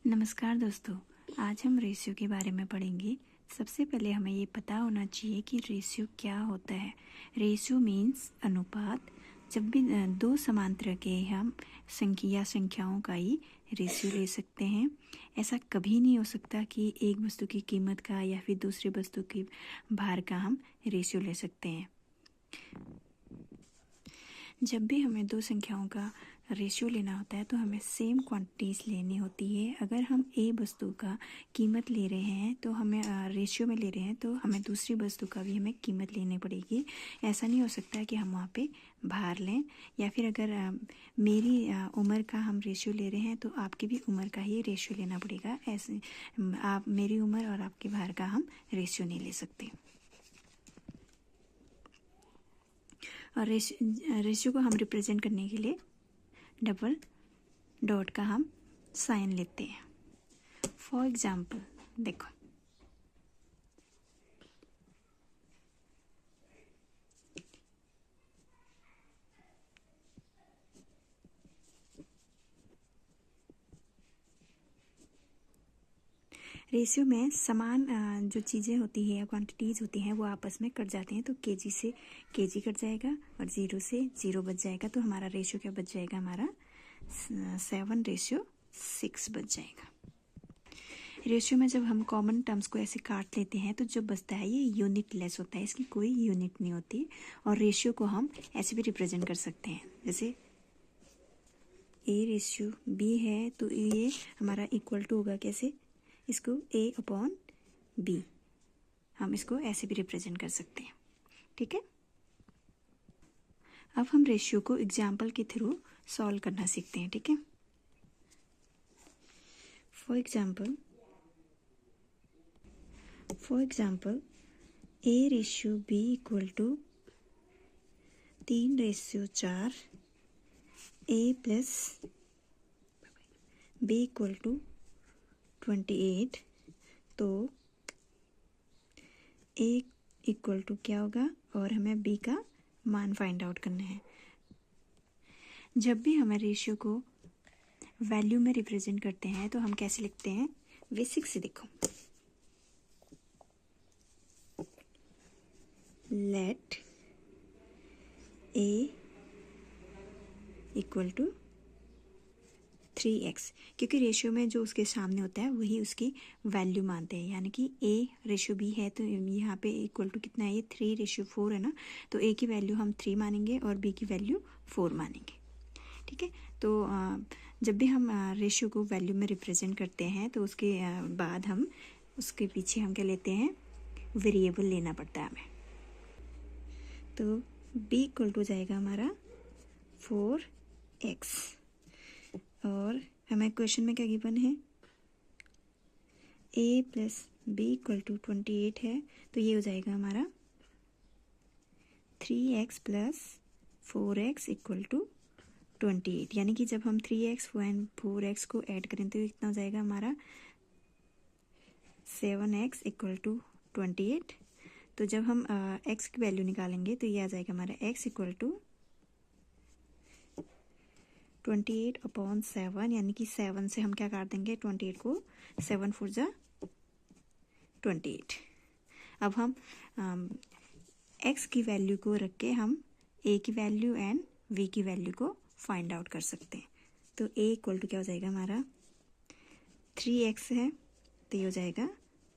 नमस्कार दोस्तों, आज हम रेशियो के बारे में पढ़ेंगे। सबसे पहले हमें ये पता होना चाहिए कि रेशियो क्या होता है। रेशियो मीन्स अनुपात। जब भी दो समांतर के हम संख्याओं का ही रेशियो ले सकते हैं। ऐसा कभी नहीं हो सकता कि एक वस्तु की कीमत का या फिर दूसरी वस्तु की भार का हम रेशियो ले सकते हैं। जब भी हमें दो संख्याओं का रेशियो लेना होता है तो हमें सेम क्वांटिटीज़ लेनी होती है। अगर हम ए वस्तु का कीमत ले रहे हैं तो हमें रेशियो में ले रहे हैं तो हमें दूसरी वस्तु का भी हमें कीमत लेनी पड़ेगी। ऐसा नहीं हो सकता कि हम वहाँ पे भार लें, या फिर अगर मेरी उम्र का हम रेशियो ले रहे हैं तो आपकी भी उम्र का ही रेशियो लेना पड़ेगा। ऐसे आप मेरी उम्र और आपके भार का हम रेशियो नहीं ले सकते। और रेशियो को हम रिप्रेजेंट करने के लिए डबल डॉट का हम साइन लेते हैं। फॉर एग्जाम्पल देखो, रेशियो में समान जो चीज़ें होती हैं या क्वांटिटीज़ होती हैं वो आपस में कट जाती हैं। तो केजी से केजी कट जाएगा और 0 से 0 बच जाएगा। तो हमारा रेशियो क्या बच जाएगा? हमारा 7:6 बच जाएगा। रेशियो में जब हम कॉमन टर्म्स को ऐसे काट लेते हैं तो जो बचता है ये यूनिट लेस होता है, इसकी कोई यूनिट नहीं होती। और रेशियो को हम ऐसे भी रिप्रेजेंट कर सकते हैं, जैसे ए रेशियो बी है तो ये हमारा इक्वल टू होगा कैसे? इसको A/B हम इसको ऐसे भी रिप्रेजेंट कर सकते हैं। ठीक है, अब हम रेशियो को एग्जाम्पल के थ्रू सॉल्व करना सीखते हैं। ठीक है, for example A ratio B equal to 3:4, A plus B equal to 28। तो A इक्वल टू क्या होगा और हमें B का मान फाइंड आउट करना है। जब भी हमें रेशियो को वैल्यू में रिप्रेजेंट करते हैं तो हम कैसे लिखते हैं? बेसिक से देखो, late A equal to 3x, क्योंकि रेशियो में जो उसके सामने होता है वही उसकी वैल्यू मानते हैं। यानी कि A रेशियो B है तो यहाँ पे इक्वल टू कितना है? ये 3:4 है ना, तो A की वैल्यू हम 3 मानेंगे और B की वैल्यू 4 मानेंगे। ठीक है, तो जब भी हम रेशियो को वैल्यू में रिप्रेजेंट करते हैं तो उसके बाद हम उसके पीछे हम क्या लेते हैं? वेरिएबल लेना पड़ता है हमें। तो B इक्वल टू जाएगा हमारा 4x, और हमें क्वेश्चन में क्या गिवन है? A plus B equal to 28 है, तो ये हो जाएगा हमारा 3x plus 4x equal to 28। यानी कि जब हम 3x एंड 4x को ऐड करें तो कितना हो जाएगा हमारा? 7x equal to 28। तो जब हम x की वैल्यू निकालेंगे तो ये आ जाएगा हमारा x इक्वल टू 28/7, यानी कि 7 से हम क्या काट देंगे? 28 को 7 4 जा 28। अब हम x की वैल्यू को रख के हम a की वैल्यू एंड v की वैल्यू को फाइंड आउट कर सकते हैं। तो a इक्वल टू क्या हो जाएगा हमारा? 3x है तो ये हो जाएगा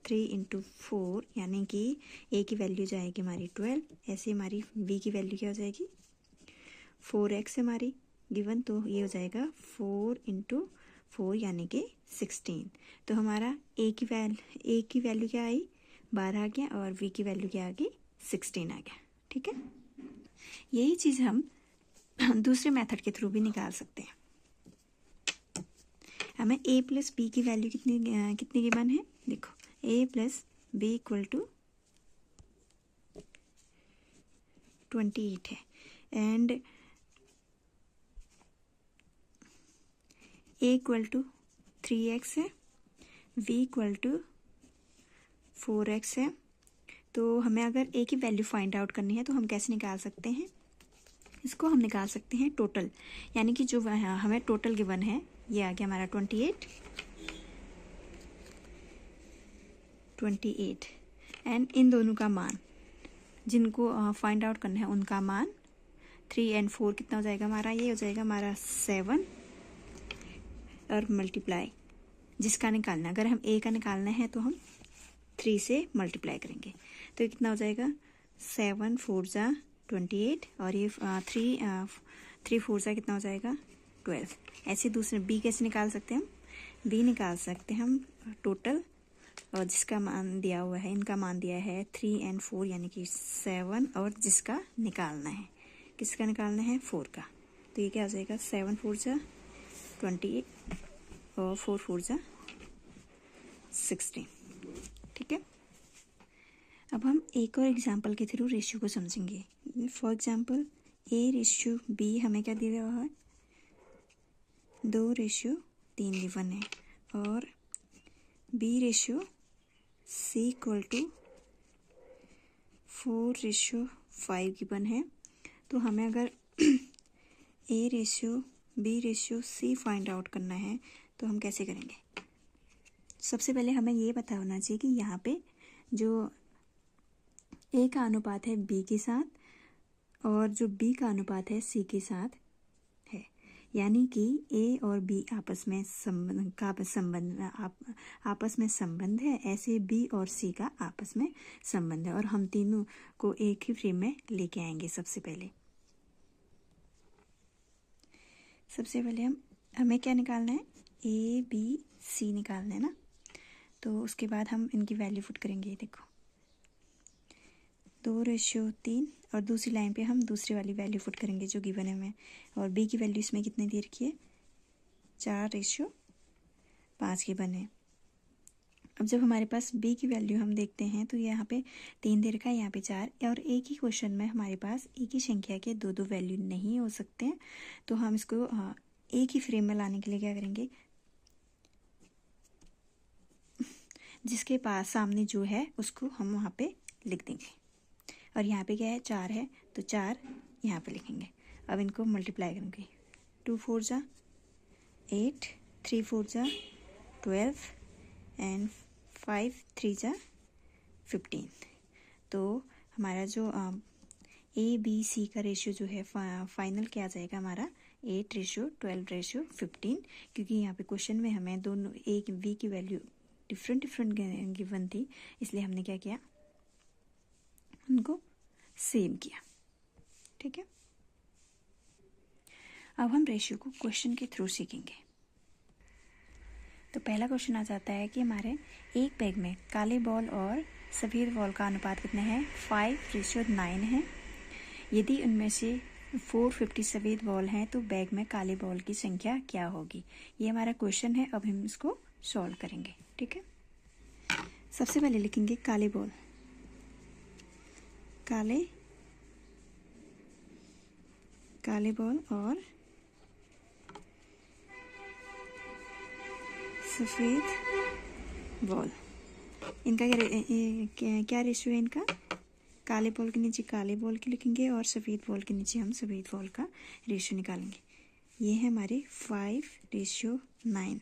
3 × 4, यानी कि a की वैल्यू जाएगी हमारी 12। ऐसे हमारी v की वैल्यू क्या हो जाएगी? 4x हमारी गिवन, तो ये हो जाएगा 4 × 4 यानी कि 16। तो हमारा a की वैल्यू क्या आई? 12 आ गया, और v की वैल्यू क्या आ गई? 16 आ गया। ठीक है, यही चीज़ हम दूसरे मेथड के थ्रू भी निकाल सकते हैं। हमें a प्लस b की वैल्यू कितनी गिवन है? देखो, a plus b equal to 28 है, and a equal to 3x है, v इक्वल टू 4x है। तो हमें अगर a की वैल्यू फाइंड आउट करनी है तो हम कैसे निकाल सकते हैं? इसको हम निकाल सकते हैं टोटल, यानी कि जो हमें टोटल गिवन है ये आ गया हमारा 28 28 एंड इन दोनों का मान जिनको फाइंड आउट करना है उनका मान 3 एंड 4 कितना हो जाएगा हमारा, ये हो जाएगा हमारा 7 और मल्टीप्लाई जिसका निकालना, अगर हम ए का निकालना है तो हम 3 से मल्टीप्लाई करेंगे तो कितना हो जाएगा 7 4 जा 28 और ये 3 4 जा कितना हो जाएगा 12। ऐसे दूसरे बी कैसे निकाल सकते हैं हम, बी निकाल सकते हैं हम टोटल और जिसका मान दिया हुआ है, इनका मान दिया है 3 एंड 4 यानी कि 7 और जिसका निकालना है, किसका निकालना है 4 का, तो ये क्या हो जाएगा 7 4 जा 28 और 4 4 जा 16। ठीक है, अब हम एक और एग्जाम्पल के थ्रू रेशियो को समझेंगे। फॉर एग्जाम्पल A/B हमें क्या दिया हुआ है 2/3 गिवन है और B/C = 4/5 गिवन है। तो हमें अगर A/B/C फाइंड आउट करना है तो हम कैसे करेंगे। सबसे पहले हमें ये पता होना चाहिए कि यहाँ पे जो A का अनुपात है B के साथ और जो B का अनुपात है C के साथ है, यानी कि A और B आपस में संबंध है, ऐसे B और C का आपस में संबंध है और हम तीनों को एक ही फ्रेम में लेके आएंगे। सबसे पहले हमें क्या निकालना है ABC निकालना है ना, तो उसके बाद हम इनकी वैल्यू पुट करेंगे। देखो 2/3 और दूसरी लाइन पे हम दूसरी वाली वैल्यू पुट करेंगे जो गिवन है हमें, और B की वैल्यू इसमें कितनी दे रखी है 4/5 गिवन है। अब जब हमारे पास B की वैल्यू हम देखते हैं तो यहाँ पे 3 दे रखा है, यहाँ पे 4, और एक ही क्वेश्चन में हमारे पास एक ही संख्या के दो वैल्यू नहीं हो सकते हैं, तो हम इसको एक ही फ्रेम में लाने के लिए क्या करेंगे, जिसके पास सामने जो है उसको हम वहाँ पे लिख देंगे, और यहाँ पे क्या है 4 है तो 4 यहाँ पे लिखेंगे। अब इनको मल्टीप्लाई करेंगे, 2 4 जा 8, 3 4 जा 12 एंड 5 3 जा 15। तो हमारा जो ABC का रेशियो जो है फाइनल क्या आ जाएगा हमारा 8/12/15, क्योंकि यहाँ पे क्वेश्चन में हमें दोनों A की B की वैल्यू डिफरेंट गिवन थी, इसलिए हमने क्या किया उनको सेम किया। ठीक है, अब हम रेशियो को क्वेश्चन के थ्रू सीखेंगे। तो पहला क्वेश्चन आ जाता है कि हमारे एक बैग में काले बॉल और सफ़ेद बॉल का अनुपात कितना है 5/9 है। यदि उनमें से 450 सफ़ेद बॉल हैं तो बैग में काले बॉल की संख्या क्या होगी। ये हमारा क्वेश्चन है, अब हम इसको सॉल्व करेंगे। ठीक है, सबसे पहले लिखेंगे काले बॉल, काले बॉल और सफ़ेद बॉल, इनका क्या रेशियो है इनका, काले बॉल के नीचे काले बॉल की लिखेंगे और सफ़ेद बॉल के नीचे हम सफ़ेद बॉल का रेशियो निकालेंगे। ये है हमारे 5/9।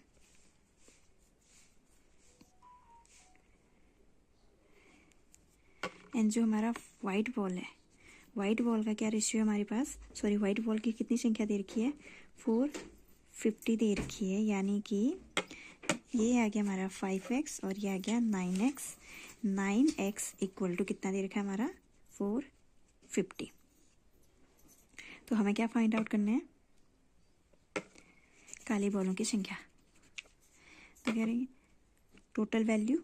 एंड जो हमारा वाइट बॉल है, वाइट बॉल का क्या रेशियो है हमारे पास, वाइट बॉल की कितनी संख्या दे रखी है 450 दे रखी है, यानी कि ये आ गया हमारा 5x और ये आ गया 9x। 9x इक्वल टू कितना दे रखा है हमारा 450। तो हमें क्या फाइंड आउट करना है, काले बॉलों की संख्या। तो कह रही है टोटल वैल्यू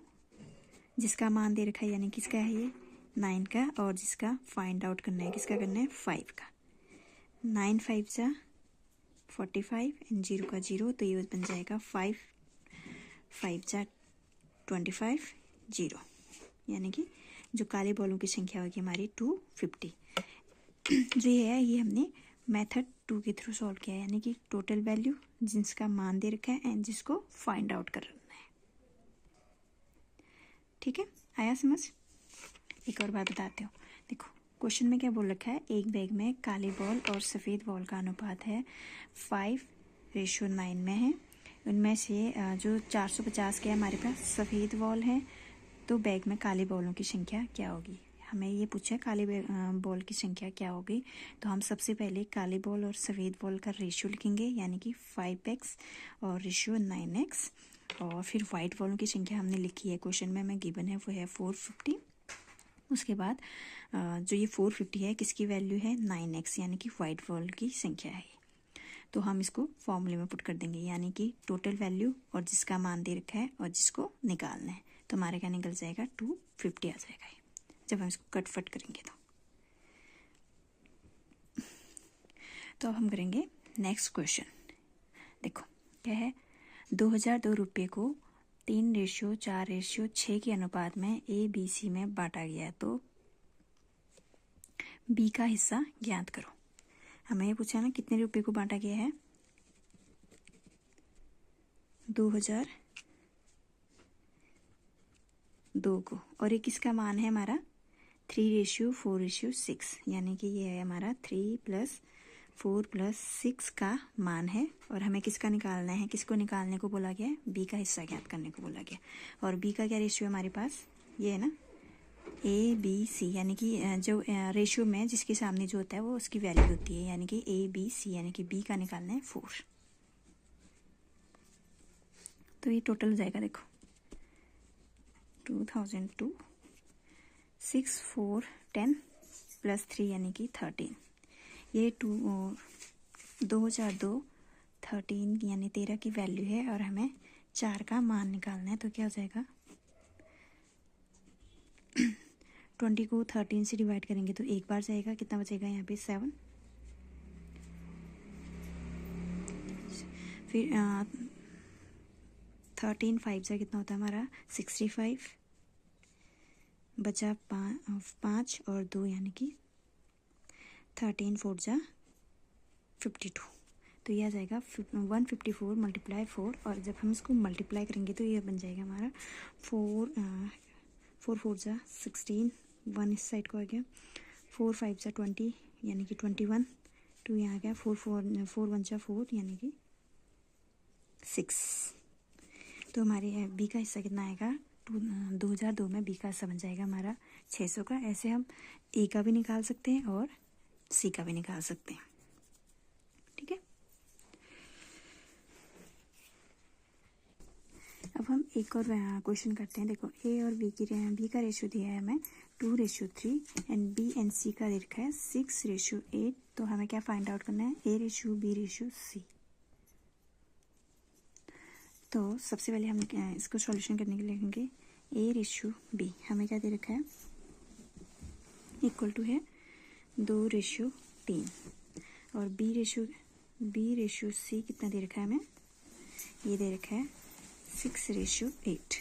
जिसका मान दे रखा है, यानी किसका है ये 9 का, और जिसका फाइंड आउट करना है किसका करना है 5 का। 9 5 जा 45 एंड 0 का 0, तो ये बन जाएगा 5 5 जा 25 0, यानी कि जो काले बॉलों की संख्या होगी हमारी 250। जो ये है ये हमने मेथड 2 के थ्रू सॉल्व किया है, यानी कि टोटल वैल्यू जिसका मान दे रखा है एंड जिसको फाइंड आउट करना है। ठीक है, आया समझ। एक और बात बताते हो, देखो क्वेश्चन में क्या बोल रखा है, एक बैग में काले बॉल और सफ़ेद बॉल का अनुपात है 5/9 में है। उनमें से जो 450 के हमारे पास सफ़ेद बॉल है तो बैग में काले बॉलों की संख्या क्या होगी। हमें ये पूछा है काले बॉल की संख्या क्या होगी। तो हम सबसे पहले काले बॉल और सफ़ेद बॉल का रेशियो लिखेंगे, यानी कि 5x और रेशियो 9x। और फिर वाइट बॉलों की संख्या हमने लिखी है, क्वेश्चन में हमें गिवन है, वो है 450। उसके बाद जो ये 450 है किसकी वैल्यू है, 9x, यानी कि वाइट बॉल की संख्या है। तो हम इसको फॉर्मूले में पुट कर देंगे, यानी कि टोटल वैल्यू और जिसका मान दे रखा है और जिसको निकालना है। तो हमारे क्या निकल जाएगा, 250 आ जाएगा जब हम इसको कट फट करेंगे। तो अब हम करेंगे नेक्स्ट क्वेश्चन। देखो क्या है, 2002 रुपये को 3:4:6 के अनुपात में ABC में बांटा गया, तो B का हिस्सा ज्ञात करो। हमें ये पूछा ना कितने रुपए को बांटा गया है, 2002 को, और ये किसका मान है हमारा, 3:4:6, यानी कि ये है हमारा 3 + 4 + 6 का मान है। और हमें किसका निकालना है, किसको निकालने को बोला गया है, बी का हिस्सा ज्ञात करने को बोला गया। और बी का क्या रेशियो हमारे पास, ये है ना ABC, यानी कि जो रेशियो में जिसके सामने जो होता है वो उसकी वैल्यू होती है, यानी कि ABC, यानी कि बी का निकालना है 4। तो ये टोटल हो जाएगा, देखो 2002 6 4 10 + 3 यानी कि 13। ये 2002 13 यानी 13 की वैल्यू है और हमें 4 का मान निकालना है। तो क्या हो जाएगा, 20 को 13 से डिवाइड करेंगे तो एक बार जाएगा, कितना बचेगा यहाँ पे 7। फिर 13 5 से कितना होता है हमारा 65, बचा 5 और 2 यानी कि 13 4 जा 52। तो यह आ जाएगा 154 × 4। और जब हम इसको मल्टीप्लाई करेंगे तो ये बन जाएगा हमारा 4 4 जा 16, 1 इस साइड को आ गया, 4 5 जा 20 यानी कि 21, 2 यहाँ आ गया, 4 1 जा 4 यानी कि 6। तो हमारे बी का हिस्सा कितना आएगा, 2002 में बी का हिस्सा बन जाएगा हमारा 600 का। ऐसे हम ए का भी निकाल सकते हैं और सी का भी निकाल सकते हैं, ठीक है। अब हम एक और क्वेश्चन करते हैं। देखो ए और बी का रेशियो दिया है हमें 2:3 एंड बी एंड सी का दे रखा है 6:8। तो हमें क्या फाइंड आउट करना है, A ratio B ratio C. तो सबसे पहले हम इसको सॉल्यूशन करने के लिए लिखेंगे ए रेशियो बी, हमें क्या दे रखा है, इक्वल टू है 2:3, और बी रेशियो सी कितना दे रखा है हमें, ये दे रखा है 6:8।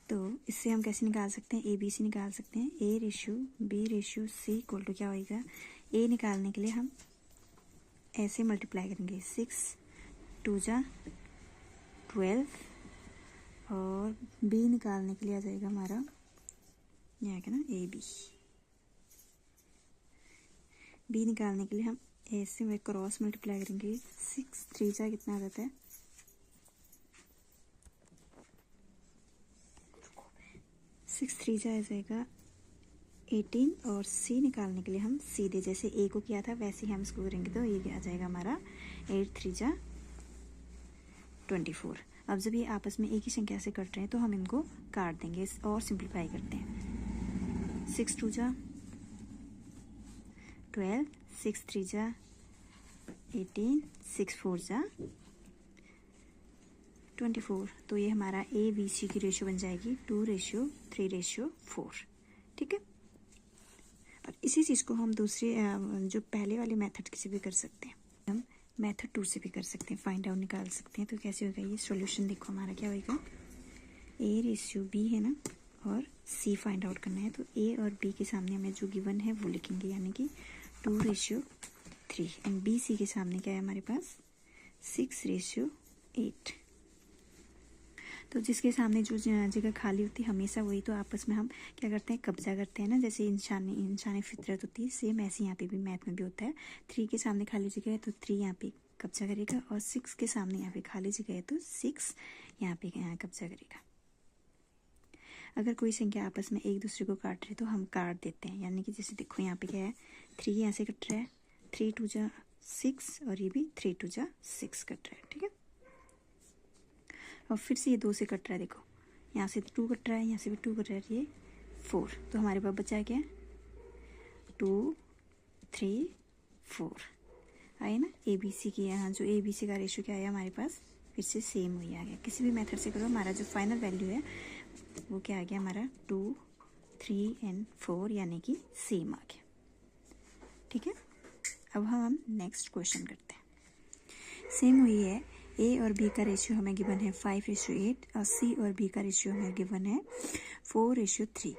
तो इससे हम कैसे निकाल सकते हैं, ए बी सी निकाल सकते हैं। A ratio B ratio C equal to क्या होगा, ए निकालने के लिए हम ऐसे मल्टीप्लाई करेंगे, 6 2 जा 12, और बी निकालने के लिए आ जाएगा हमारा यहाँ क्या ना ए बी निकालने के लिए हम ऐसे में क्रॉस मल्टीप्लाई करेंगे, 6 3 जा कितना आ जाता है 6 3 जा आ जाएगा 18, और सी निकालने के लिए हम सीधे जैसे ए को किया था वैसे ही हम इसको करेंगे, तो ये आ जाएगा हमारा 8 3 जा 24। अब जब ये आपस में एक ही संख्या से कट रहे हैं तो हम इनको काट देंगे और सिंप्लीफाई करते हैं। 6 2 जा 12, 6 3 जा 18, 6 4 जा 24। तो ये हमारा ए बी सी की रेशियो बन जाएगी 2:3:4, ठीक है। और इसी चीज़ को हम दूसरे जो पहले वाले मेथड से भी कर सकते हैं, हम मेथड 2 से भी कर सकते हैं, फाइंड आउट निकाल सकते हैं। तो कैसे होगा ये सॉल्यूशन, देखो हमारा क्या होगा, ए रेशियो बी है ना, और सी फाइंड आउट करना है। तो ए और बी के सामने हमें जो गिवन है वो लिखेंगे, यानी कि 2:3, एंड बी सी के सामने क्या है हमारे पास 6:8। तो जिसके सामने जो जगह खाली होती है हमेशा वही तो आपस में हम क्या करते हैं, कब्जा करते हैं ना, जैसे इंसानी फितरत होती है, सेम ऐसे यहाँ पे भी मैथ में भी होता है। 3 के सामने खाली जगह है तो 3 यहाँ पे कब्जा करेगा, और 6 के सामने यहाँ पे खाली जगह है तो 6 यहाँ पे कब्जा करेगा। अगर कोई संख्या आपस में एक दूसरे को काट रहे तो हम काट देते हैं, यानी कि जैसे देखो यहाँ पे क्या है, 3 यहाँ से कट रहा है, 3 2 जा 6 और ये भी 3 2 जा 6 कट रहा है, ठीक है। और फिर से ये 2 से कट रहा है, देखो यहाँ से 2 कट रहा है, यहाँ से भी 2 कट रहा है, ये 4, तो हमारे पास बचा क्या है 2 3 4 आए ना। ए बी सी की यहाँ जो ए बी सी का रेशियो क्या आया हमारे पास, फिर से सेम वही आ गया। किसी भी मेथड से करो हमारा जो फाइनल वैल्यू है वो क्या आ गया हमारा 2 3 एंड 4, यानी कि सेम आ गया, ठीक है। अब हम नेक्स्ट क्वेश्चन करते हैं। सेम वही है, ए और बी का रेशियो हमें गिवन है 5:8 और सी और बी का रेशियो हमें गिवन है 4:3।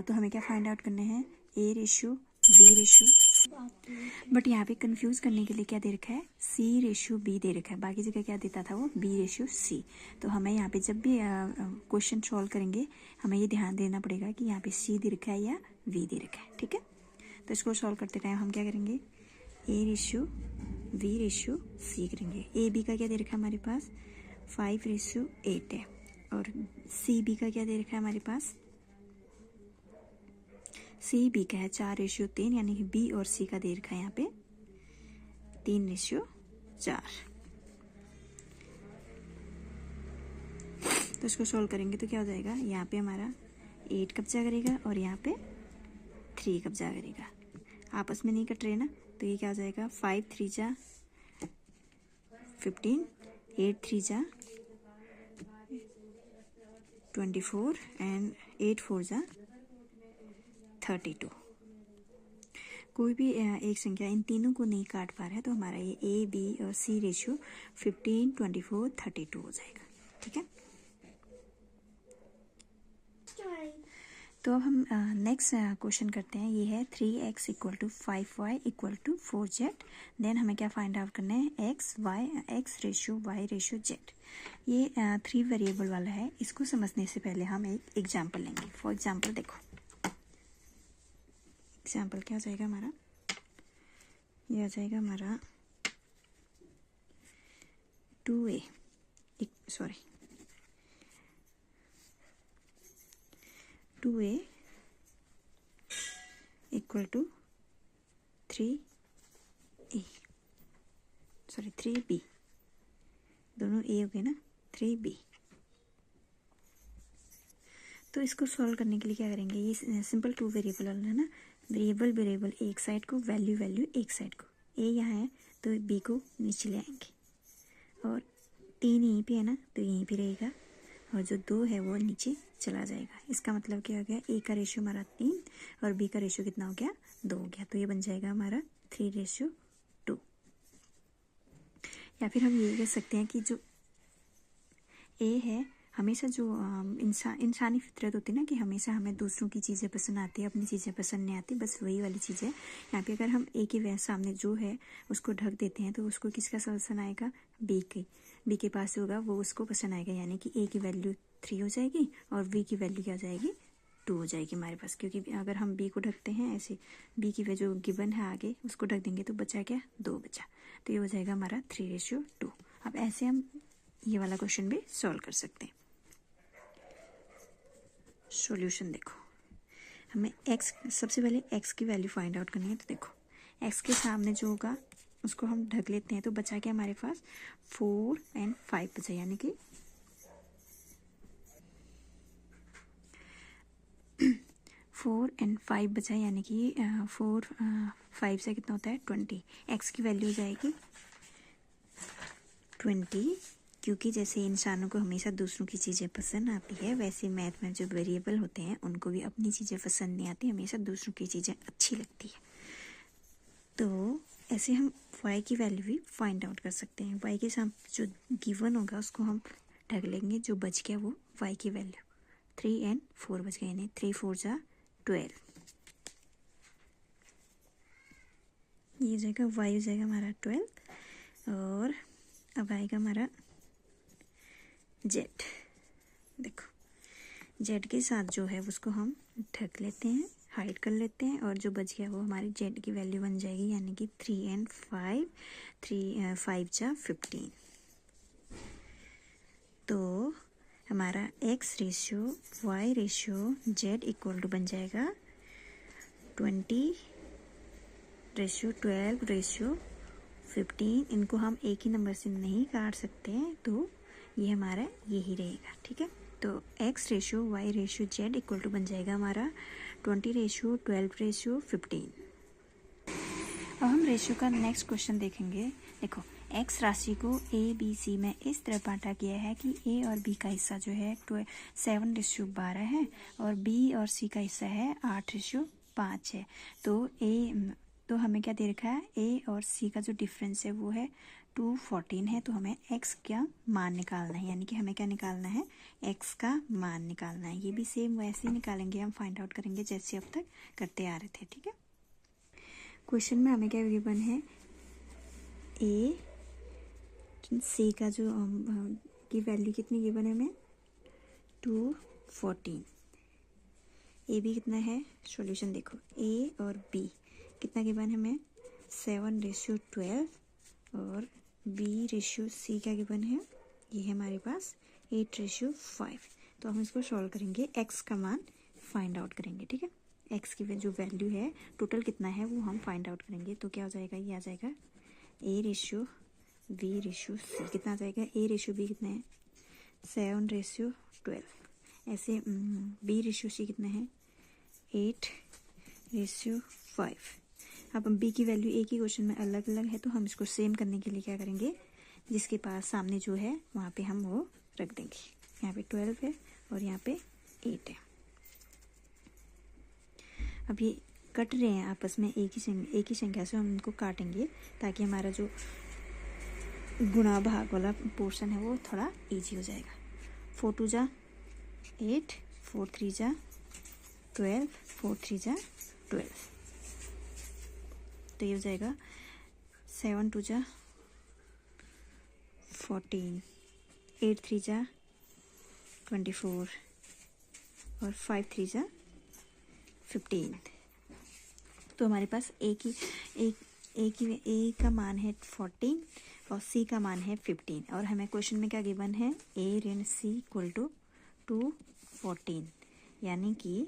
तो हमें क्या फाइंड आउट करने हैं, A ratio B ratio, but यहाँ पे कंफ्यूज करने के लिए क्या दे रखा है, सी रेशियो बी दे रखा है, बाकी जगह क्या देता था वो बी रेशियो सी। तो हमें यहाँ पे जब भी क्वेश्चन सॉल्व करेंगे हमें ये ध्यान देना पड़ेगा कि यहाँ पे सी दे रखा है या वी दे रखा है, ठीक है। तो इसको सॉल्व करते टाइम हम क्या करेंगे, A ratio B ratio C करेंगे। ए बी का क्या दे रखा है हमारे पास 5:8 है, और सी बी का क्या दे रखा है हमारे पास, सी बी का है 4:3, यानी कि बी और सी का दे रखा है यहाँ पे 3:4। तो इसको सोल्व करेंगे तो क्या हो जाएगा, यहाँ पे हमारा 8 कब्जा करेगा और यहाँ पे 3 कब्जा करेगा, आपस में नहीं कट रहे ना, तो ये क्या हो जाएगा 5 3 जा 15, 8 3 जा 24 एंड 8 4 जा 32। कोई भी एक संख्या इन तीनों को नहीं काट पा रहा है, तो हमारा ये ए बी और सी रेशियो 15 24 32 हो जाएगा, ठीक है। तो अब हम नेक्स्ट क्वेश्चन करते हैं, ये है 3x = 5y = 4z। देन हमें क्या फाइंड आउट करना है, x ratio y ratio z। ये 3 वेरिएबल वाला है, इसको समझने से पहले हम एक एग्जाम्पल लेंगे। फॉर एग्जाम्पल देखो, एग्जाम्पल क्या हो जाएगा हमारा, ये आ जाएगा हमारा 2a = 3b, दोनों a हो गए ना, 3b। तो इसको सॉल्व करने के लिए क्या करेंगे, ये सिंपल 2 वेरिएबल वाला है ना, वेरिएबल एक साइड को, वैल्यू एक साइड को। ए यहाँ है तो बी को नीचे ले आएंगे, और 3 यहीं पे है ना, तो यहीं पे रहेगा, और जो 2 है वो नीचे चला जाएगा। इसका मतलब क्या हो गया, ए का रेशियो हमारा 3 और बी का रेशियो कितना हो गया, 2 हो गया। तो ये बन जाएगा हमारा 3:2। या फिर हम ये कह सकते हैं कि जो ए है, हमेशा जो इंसानी फितरत होती है ना, कि हमेशा हमें दूसरों की चीज़ें पसंद आती है, अपनी चीज़ें पसंद नहीं आती, बस वही वाली चीज़ है। यहाँ पे अगर हम ए के सामने जो है उसको ढक देते हैं तो उसको किसका पसंद आएगा, बी के पास होगा वो उसको पसंद आएगा, यानी कि ए की वैल्यू 3 हो जाएगी और बी की वैल्यू क्या हो जाएगी, 2 हो जाएगी हमारे पास। क्योंकि अगर हम बी को ढकते हैं ऐसे, बी की जो गिवन है आगे उसको ढक देंगे तो बचा क्या, 2 बचा, तो ये हो जाएगा हमारा 3:2। अब ऐसे हम ये वाला क्वेश्चन भी सॉल्व कर सकते हैं। सॉल्यूशन देखो, हमें सबसे पहले x की वैल्यू फाइंड आउट करनी है। तो देखो x के सामने जो होगा उसको हम ढक लेते हैं, तो बचा क्या हमारे पास 4 और 5 बचा, यानी कि 4 और 5 बचा, यानी कि 4 5 से कितना होता है 20। x की वैल्यू हो जाएगी 20, क्योंकि जैसे इंसानों को हमेशा दूसरों की चीज़ें पसंद आती है, वैसे मैथ में जो वेरिएबल होते हैं उनको भी अपनी चीज़ें पसंद नहीं आती, हमेशा दूसरों की चीज़ें अच्छी लगती है। तो ऐसे हम y की वैल्यू भी फाइंड आउट कर सकते हैं। y के साथ जो गिवन होगा उसको हम ढक लेंगे, जो बच गया वो y की वैल्यू 3 और 4 बच गए, यानी 3 4 जा 12। ये जाएगा y हो जाएगा हमारा 12, और अब आएगा हमारा z। देखो z के साथ जो है उसको हम ढक लेते हैं, हाइड कर लेते हैं, और जो बच गया वो हमारी z की वैल्यू बन जाएगी, यानी कि 3 और 5, 3 5 जा 15। तो हमारा x ratio y ratio z equal to बन जाएगा 20/12/15। इनको हम एक ही नंबर से नहीं काट सकते हैं, तो ये हमारा यही रहेगा। ठीक है, तो x ratio y ratio z equal to बन जाएगा हमारा 20/12/15। अब हम रेशियो का नेक्स्ट क्वेश्चन देखेंगे। देखो, x राशि को a b c में इस तरह बांटा गया है कि a और b का हिस्सा जो है 7/12 है और b और c का हिस्सा है 8/5 है। तो हमें क्या दे रखा है, a और c का जो डिफरेंस है वो है 214 है। तो हमें x का मान निकालना है, यानी कि हमें क्या निकालना है, x का मान निकालना है। ये भी सेम वैसे ही निकालेंगे, हम फाइंड आउट करेंगे जैसे अब तक करते आ रहे थे। ठीक है, क्वेश्चन में हमें क्या गिवन है, a c का जो की वैल्यू कितनी गिवन है हमें, 214। ए बी कितना है, सॉल्यूशन देखो, a और b कितना गिवन है हमें, 7/12 और b रेशियो c का गिवन है, ये है हमारे पास 8/5। तो हम इसको सॉल्व करेंगे, x का मान फाइंड आउट करेंगे। ठीक है, x की जो वैल्यू है टोटल कितना है वो हम फाइंड आउट करेंगे। तो क्या हो जाएगा, ये आ जाएगा a ratio b ratio c, कितना आ जाएगा, a रेशियो b कितना है 7/12, ऐसे b रेशियो c कितना है 8/5। अब b की वैल्यू एक ही क्वेश्चन में अलग अलग है, तो हम इसको सेम करने के लिए क्या करेंगे, जिसके पास सामने जो है वहाँ पे हम वो रख देंगे। यहाँ पे 12 है और यहाँ पे 8 है। अब ये कट रहे हैं आपस में, एक ही संख्या से हम इनको काटेंगे ताकि हमारा जो गुणा भाग वाला पोर्शन है वो थोड़ा इजी हो जाएगा। 4 2 जा 8, 4 3 जा 12, 4 3 जा 12, तो ये हो जाएगा 7 2 जा 14, 8 3 जा 24 और 5 3 जा 15। तो हमारे पास a का मान है 14 और c का मान है 15, और हमें क्वेश्चन में क्या गिवन है, a ऋण c इक्वल टू 214, यानी कि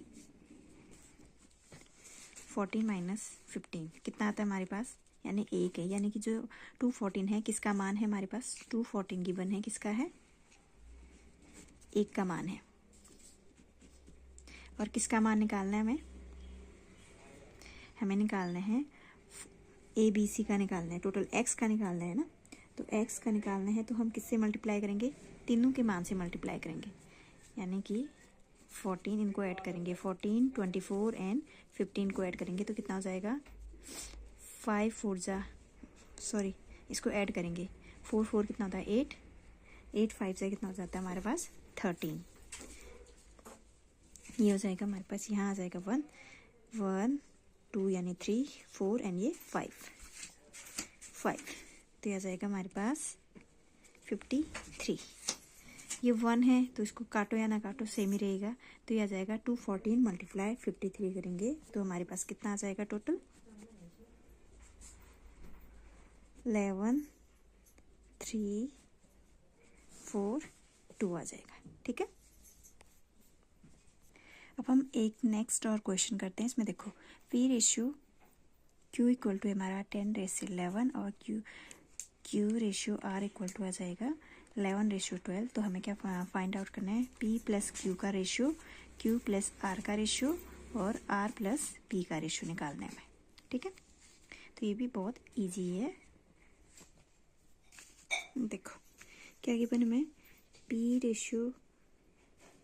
14 माइनस 15 कितना आता है हमारे पास, यानी 1 है। यानी कि जो 214 है किसका मान है हमारे पास, 214 गिवन है, किसका है, 1 का मान है। और किसका मान निकालना है, हमें निकालना है ए बी सी का निकालना है, टोटल x का निकालना है ना। तो x का निकालना है तो हम किससे मल्टीप्लाई करेंगे, तीनों के मान से मल्टीप्लाई करेंगे, यानी कि 14 इनको ऐड करेंगे, 14 24 एंड 15 को ऐड करेंगे तो कितना हो जाएगा, 5 4 जा सॉरी इसको ऐड करेंगे, 4 4 कितना होता है 8, 8 5 से कितना हो जाता है हमारे पास 13। ये हो जाएगा हमारे पास, यहाँ आ जाएगा 1 1 2 यानी 3 4 एंड ये 5 तो ये आ जाएगा हमारे पास 53। ये 1 है तो इसको काटो या ना काटो सेम ही रहेगा, तो ये आ जाएगा 214 मल्टीप्लाई 53 करेंगे तो हमारे पास कितना आ जाएगा टोटल 11 3 4 2 आ जाएगा। ठीक है, अब हम एक नेक्स्ट और क्वेश्चन करते हैं। इसमें देखो p ratio q equal to हमारा 10⁻11 और q ratio r equal to आ जाएगा 11/12। तो हमें क्या फाइंड आउट करना है, p प्लस q का रेशियो, q प्लस r का रेशियो और r प्लस p का रेशियो निकालना है हमें। ठीक है, तो ये भी बहुत इजी है। देखो क्या गिवन है हमें, p ratio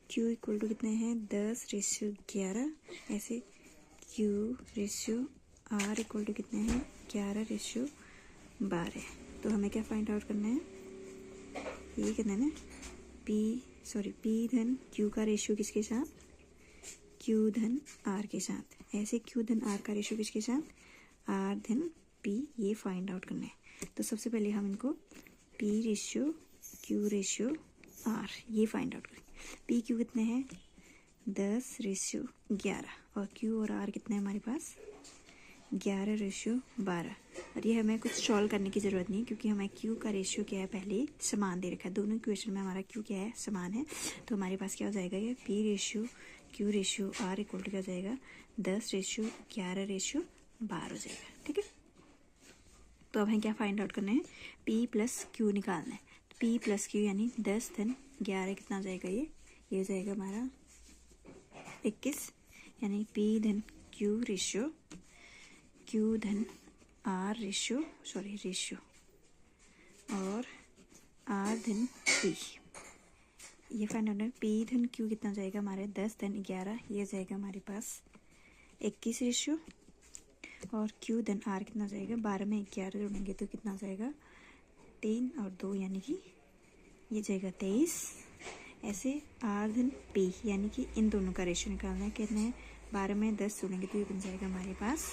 q equal to कितने हैं 10/11, ऐसे q ratio r equal to कितने हैं 11/12। तो हमें क्या फाइंड आउट करना है, ये कितना है ना p धन q का रेशियो किसके साथ, q धन r के साथ, ऐसे q धन r का रेशियो किसके साथ, r धन p, ये फाइंड आउट करना है। तो सबसे पहले हम इनको p ratio q ratio r ये फाइंड आउट करें। p q कितने हैं 10/11 और q और r कितने हैं हमारे पास 11:12। और ये हमें कुछ सॉल्व करने की ज़रूरत नहीं, क्योंकि हमें क्यू का रेशियो क्या है पहले ही समान दे रखा है। दोनों इक्वेशन में हमारा क्यू क्या है, समान है। तो हमारे पास क्या हो जाएगा, ये P ratio Q ratio R equal to क्या हो जाएगा, 10:11:12 हो जाएगा। ठीक है, तो अब हमें क्या फाइंड आउट करना है, पी प्लस क्यू निकालना है। पी प्लस क्यू यानी 10 धन 11 कितना हो जाएगा, ये हो जाएगा हमारा 21, यानी पी धन क्यू रेशियो क्यू धन आर रेशियो और आर धन पी। ये फाइंड आउट है, पी धन क्यू कितना हो जाएगा हमारे 10 धन 11, ये जाएगा हमारे पास 21 रेशियो, और क्यू धन आर कितना हो जाएगा, 12 में 11 जोड़ेंगे तो कितना हो जाएगा 3 और 2, यानी कि ये जाएगा 23। ऐसे आर धन पी यानी कि इन दोनों का रेशियो निकालना है, कितना है 12 में 10 जोड़ेंगे तो ये बन जाएगा हमारे पास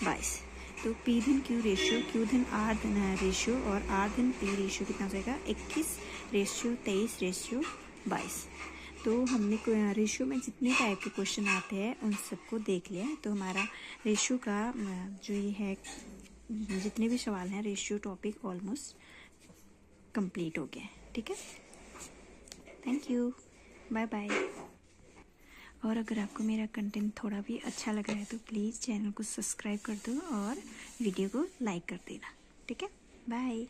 22। तो पी धन क्यू रेशियो क्यू धन आर धन रेशियो और आर धन पी रेशियो कितना हो जाएगा 21:23:22। तो हमने रेशियो में जितने टाइप के क्वेश्चन आते हैं उन सबको देख लिया। तो हमारा रेशियो का जो ये है, जितने भी सवाल हैं रेशियो टॉपिक ऑलमोस्ट कंप्लीट हो गए। ठीक है, थैंक यू, बाय बाय। और अगर आपको मेरा कंटेंट थोड़ा भी अच्छा लग रहा है तो प्लीज़ चैनल को सब्सक्राइब कर दो और वीडियो को लाइक कर देना। ठीक है, बाय।